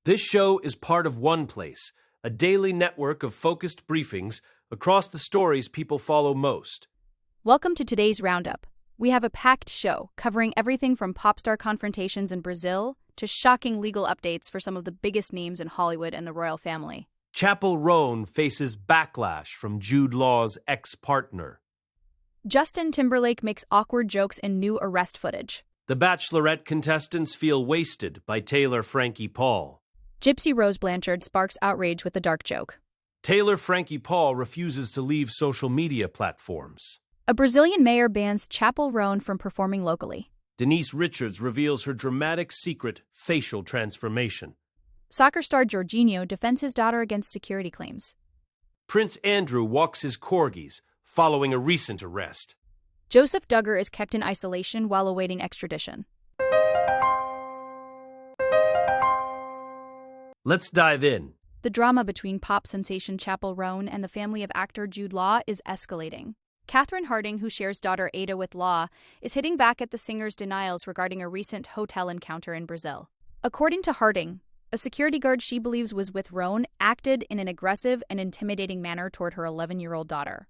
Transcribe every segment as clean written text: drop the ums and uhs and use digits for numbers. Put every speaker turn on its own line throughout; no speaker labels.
This show is part of One Place, a daily network of focused briefings across the stories people follow most.
Welcome to today's roundup. We have a packed show covering everything from pop star confrontations in Brazil to shocking legal updates for some of the biggest names in Hollywood and the royal family.
Chappell Roan faces backlash from Jude Law's ex-partner.
Justin Timberlake makes awkward jokes in new arrest footage.
The Bachelorette contestants feel wasted by Taylor Frankie Paul.
Gypsy Rose Blanchard sparks outrage with a dark joke.
Taylor Frankie Paul refuses to leave social media platforms.
A Brazilian mayor bans Chappell Roan from performing locally.
Denise Richards reveals her dramatic secret facial transformation.
Soccer star Jorginho defends his daughter against security claims.
Prince Andrew walks his corgis following a recent arrest.
Joseph Duggar is kept in isolation while awaiting extradition.
Let's dive in.
The drama between pop sensation Chappell Roan and the family of actor Jude Law is escalating. Catherine Harding, who shares daughter Ada with Law, is hitting back at the singer's denials regarding a recent hotel encounter in Brazil. According to Harding, a security guard she believes was with Roan acted in an aggressive and intimidating manner toward her 11-year-old daughter.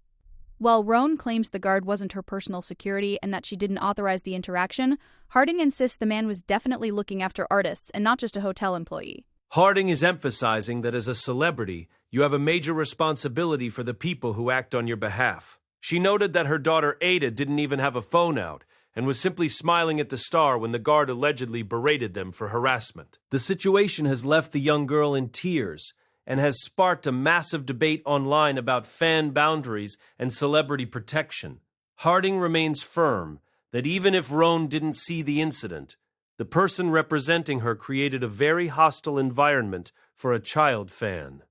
While Roan claims the guard wasn't her personal security and that she didn't authorize the interaction, Harding insists the man was definitely looking after artists and not just a hotel employee.
Harding is emphasizing that as a celebrity, you have a major responsibility for the people who act on your behalf. She noted that her daughter Ada didn't even have a phone out and was simply smiling at the star when the guard allegedly berated them for harassment. The situation has left the young girl in tears and has sparked a massive debate online about fan boundaries and celebrity protection. Harding remains firm that even if Roan didn't see the incident, the person representing her created a very hostile environment for a child fan.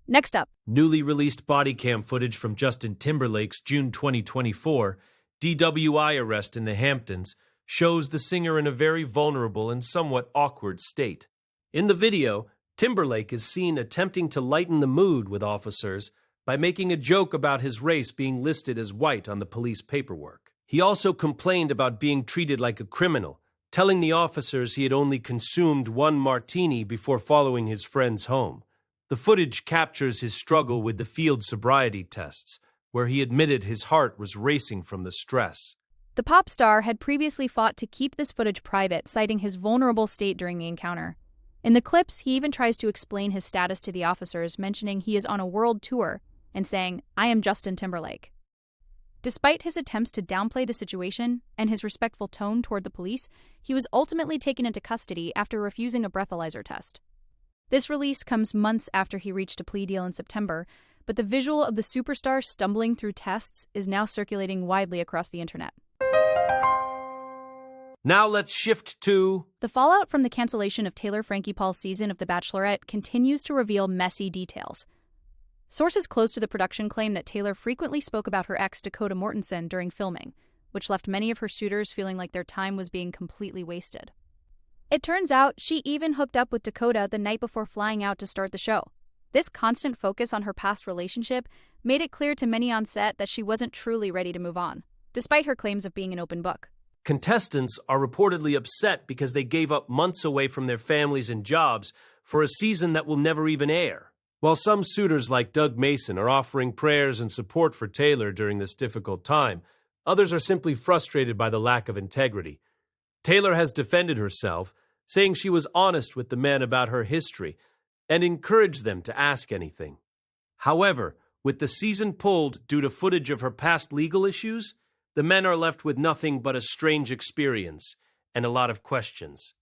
Next up,
newly released body cam footage from Justin Timberlake's June 2024 DWI arrest in the Hamptons shows the singer in a very vulnerable and somewhat awkward state. In the video, Timberlake is seen attempting to lighten the mood with officers by making a joke about his race being listed as white on the police paperwork. He also complained about being treated like a criminal, telling the officers he had only consumed one martini before following his friends home. The footage captures his struggle with the field sobriety tests, where he admitted his heart was racing from the stress.
The pop star had previously fought to keep this footage private, citing his vulnerable state during the encounter. In the clips, he even tries to explain his status to the officers, mentioning he is on a world tour and saying, "I am Justin Timberlake." Despite his attempts to downplay the situation and his respectful tone toward the police, he was ultimately taken into custody after refusing a breathalyzer test. This release comes months after he reached a plea deal in September, but the visual of the superstar stumbling through tests is now circulating widely across the internet.
Now let's shift to...
The fallout from the cancellation of Taylor Frankie Paul's season of The Bachelorette continues to reveal messy details. Sources close to the production claim that Taylor frequently spoke about her ex Dakota Mortensen during filming, which left many of her suitors feeling like their time was being completely wasted. It turns out she even hooked up with Dakota the night before flying out to start the show. This constant focus on her past relationship made it clear to many on set that she wasn't truly ready to move on, despite her claims of being an open book.
Contestants are reportedly upset because they gave up months away from their families and jobs for a season that will never even air. While some suitors like Doug Mason are offering prayers and support for Taylor during this difficult time, others are simply frustrated by the lack of integrity. Taylor has defended herself, saying she was honest with the men about her history and encouraged them to ask anything. However, with the season pulled due to footage of her past legal issues, the men are left with nothing but a strange experience and a lot of questions.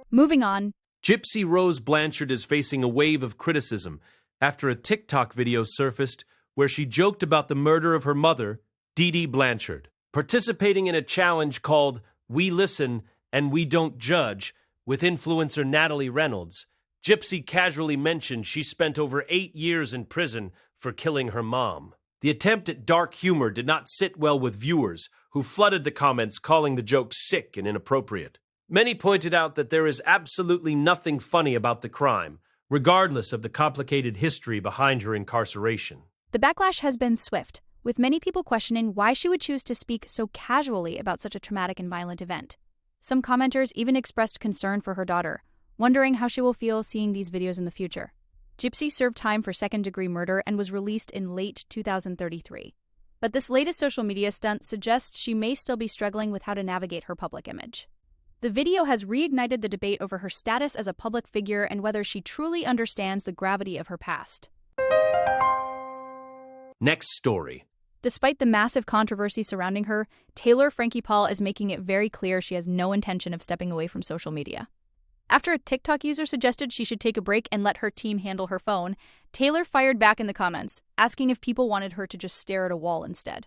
Moving on.
Gypsy Rose Blanchard is facing a wave of criticism after a TikTok video surfaced where she joked about the murder of her mother, Dee Dee Blanchard. Participating in a challenge called We Listen and We Don't Judge with influencer Natalie Reynolds, Gypsy casually mentioned she spent over 8 years in prison for killing her mom. The attempt at dark humor did not sit well with viewers, who flooded the comments calling the joke sick and inappropriate. Many pointed out that there is absolutely nothing funny about the crime, regardless of the complicated history behind her incarceration.
The backlash has been swift, with many people questioning why she would choose to speak so casually about such a traumatic and violent event. Some commenters even expressed concern for her daughter, wondering how she will feel seeing these videos in the future. Gypsy served time for second-degree murder and was released in late 2033. But this latest social media stunt suggests she may still be struggling with how to navigate her public image. The video has reignited the debate over her status as a public figure and whether she truly understands the gravity of her past.
Next story.
Despite the massive controversy surrounding her, Taylor Frankie Paul is making it very clear she has no intention of stepping away from social media. After a TikTok user suggested she should take a break and let her team handle her phone, Taylor fired back in the comments, asking if people wanted her to just stare at a wall instead.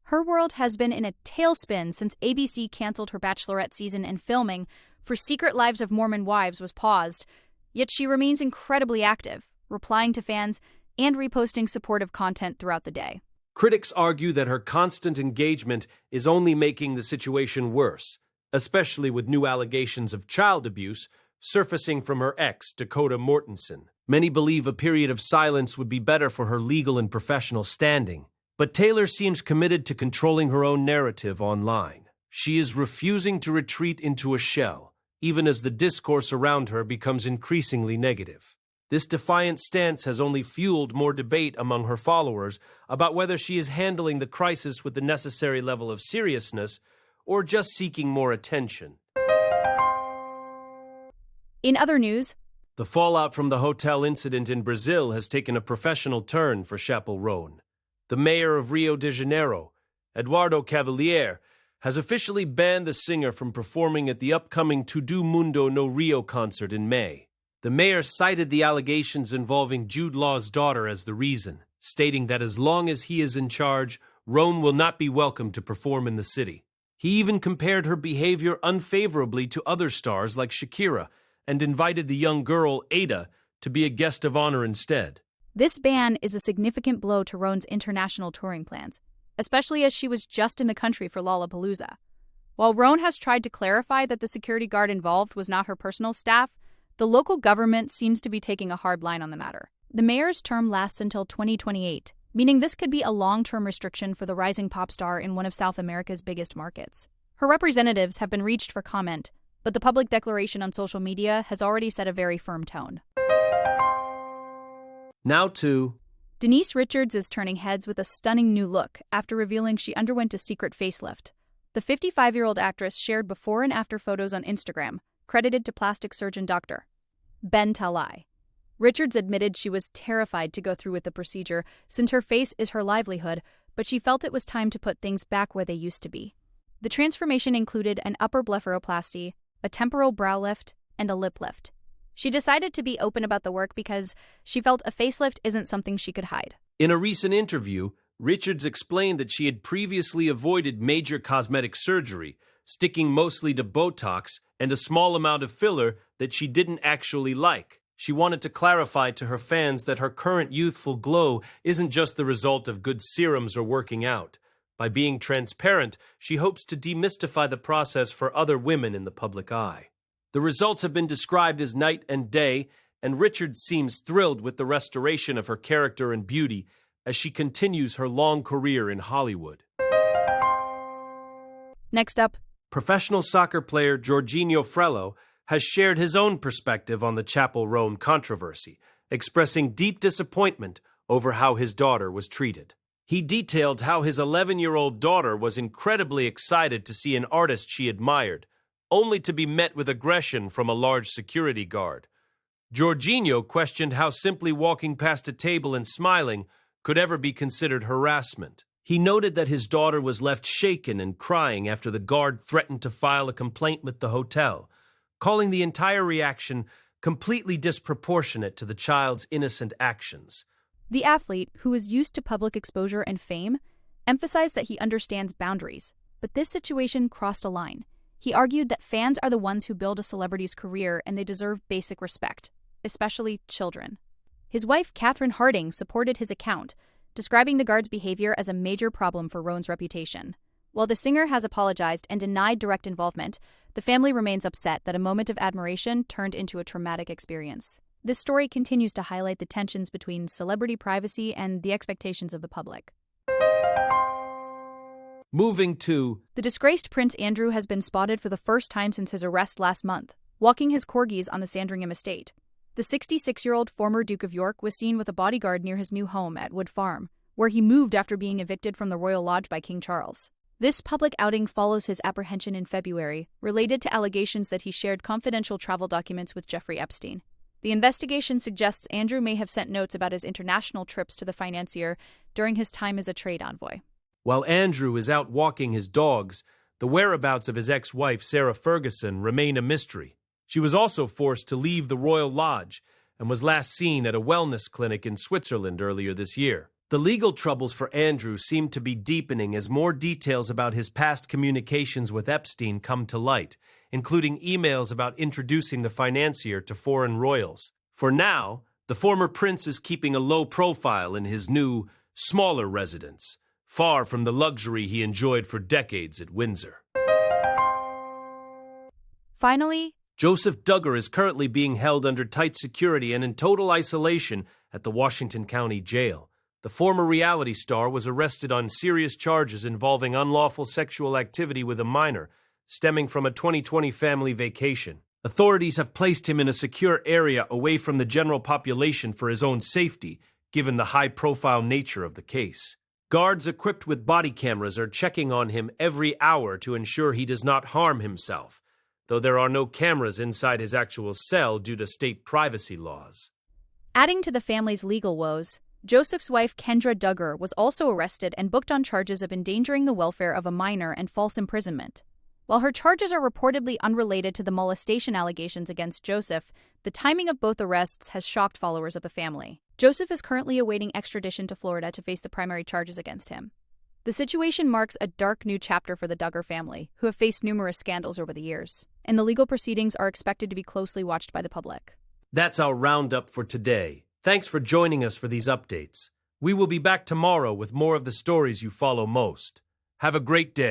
Her world has been in a tailspin since ABC canceled her Bachelorette season and filming for Secret Lives of Mormon Wives was paused, yet she remains incredibly active, replying to fans and reposting supportive content throughout the day.
Critics argue that her constant engagement is only making the situation worse, especially with new allegations of child abuse surfacing from her ex, Dakota Mortensen. Many believe a period of silence would be better for her legal and professional standing. But Taylor seems committed to controlling her own narrative online. She is refusing to retreat into a shell, even as the discourse around her becomes increasingly negative. This defiant stance has only fueled more debate among her followers about whether she is handling the crisis with the necessary level of seriousness or just seeking more attention.
In other news,
the fallout from the hotel incident in Brazil has taken a professional turn for Chapel Roan. The mayor of Rio de Janeiro, Eduardo Cavalier, has officially banned the singer from performing at the upcoming Todo Mundo no Rio concert in May. The mayor cited the allegations involving Jude Law's daughter as the reason, stating that as long as he is in charge, Roan will not be welcome to perform in the city. He even compared her behavior unfavorably to other stars like Shakira and invited the young girl, Ada, to be a guest of honor instead.
This ban is a significant blow to Roan's international touring plans, especially as she was just in the country for Lollapalooza. While Roan has tried to clarify that the security guard involved was not her personal staff, the local government seems to be taking a hard line on the matter. The mayor's term lasts until 2028, meaning this could be a long-term restriction for the rising pop star in one of South America's biggest markets. Her representatives have been reached for comment, but the public declaration on social media has already set a very firm tone.
Now to
Denise Richards is turning heads with a stunning new look after revealing she underwent a secret facelift. The 55-year-old actress shared before and after photos on Instagram, credited to plastic surgeon Dr. Ben Talai. Richards admitted she was terrified to go through with the procedure since her face is her livelihood, but she felt it was time to put things back where they used to be. The transformation included an upper blepharoplasty, a temporal brow lift, and a lip lift. She decided to be open about the work because she felt a facelift isn't something she could hide.
In a recent interview, Richards explained that she had previously avoided major cosmetic surgery, sticking mostly to Botox and a small amount of filler that she didn't actually like. She wanted to clarify to her fans that her current youthful glow isn't just the result of good serums or working out. By being transparent, she hopes to demystify the process for other women in the public eye. The results have been described as night and day, and Richards seems thrilled with the restoration of her character and beauty as she continues her long career in Hollywood.
Next up,
professional soccer player Jorginho Frello has shared his own perspective on the Chapel Roan controversy, expressing deep disappointment over how his daughter was treated. He detailed how his 11-year-old daughter was incredibly excited to see an artist she admired, only to be met with aggression from a large security guard. Jorginho questioned how simply walking past a table and smiling could ever be considered harassment. He noted that his daughter was left shaken and crying after the guard threatened to file a complaint with the hotel, calling the entire reaction completely disproportionate to the child's innocent actions.
The athlete, who is used to public exposure and fame, emphasized that he understands boundaries, but this situation crossed a line. He argued that fans are the ones who build a celebrity's career and they deserve basic respect, especially children. His wife, Catherine Harding, supported his account, describing the guard's behavior as a major problem for Roan's reputation. While the singer has apologized and denied direct involvement, the family remains upset that a moment of admiration turned into a traumatic experience. This story continues to highlight the tensions between celebrity privacy and the expectations of the public.
Moving to
The disgraced Prince Andrew has been spotted for the first time since his arrest last month, walking his corgis on the Sandringham estate. The 66-year-old former Duke of York was seen with a bodyguard near his new home at Wood Farm, where he moved after being evicted from the Royal Lodge by King Charles. This public outing follows his apprehension in February, related to allegations that he shared confidential travel documents with Jeffrey Epstein. The investigation suggests Andrew may have sent notes about his international trips to the financier during his time as a trade envoy.
While Andrew is out walking his dogs, the whereabouts of his ex-wife, Sarah Ferguson, remain a mystery. She was also forced to leave the Royal Lodge and was last seen at a wellness clinic in Switzerland earlier this year. The legal troubles for Andrew seem to be deepening as more details about his past communications with Epstein come to light, including emails about introducing the financier to foreign royals. For now, the former prince is keeping a low profile in his new, smaller residence, far from the luxury he enjoyed for decades at Windsor.
Finally,
Joseph Duggar is currently being held under tight security and in total isolation at the Washington County Jail. The former reality star was arrested on serious charges involving unlawful sexual activity with a minor, stemming from a 2020 family vacation. Authorities have placed him in a secure area away from the general population for his own safety, given the high-profile nature of the case. Guards equipped with body cameras are checking on him every hour to ensure he does not harm himself, though there are no cameras inside his actual cell due to state privacy laws.
adding to the family's legal woes, Joseph's wife Kendra Duggar was also arrested and booked on charges of endangering the welfare of a minor and false imprisonment. While her charges are reportedly unrelated to the molestation allegations against Joseph, the timing of both arrests has shocked followers of the family. Joseph is currently awaiting extradition to Florida to face the primary charges against him. The situation marks a dark new chapter for the Duggar family, who have faced numerous scandals over the years, and the legal proceedings are expected to be closely watched by the public.
That's our roundup for today. Thanks for joining us for these updates. We will be back tomorrow with more of the stories you follow most. Have a great day.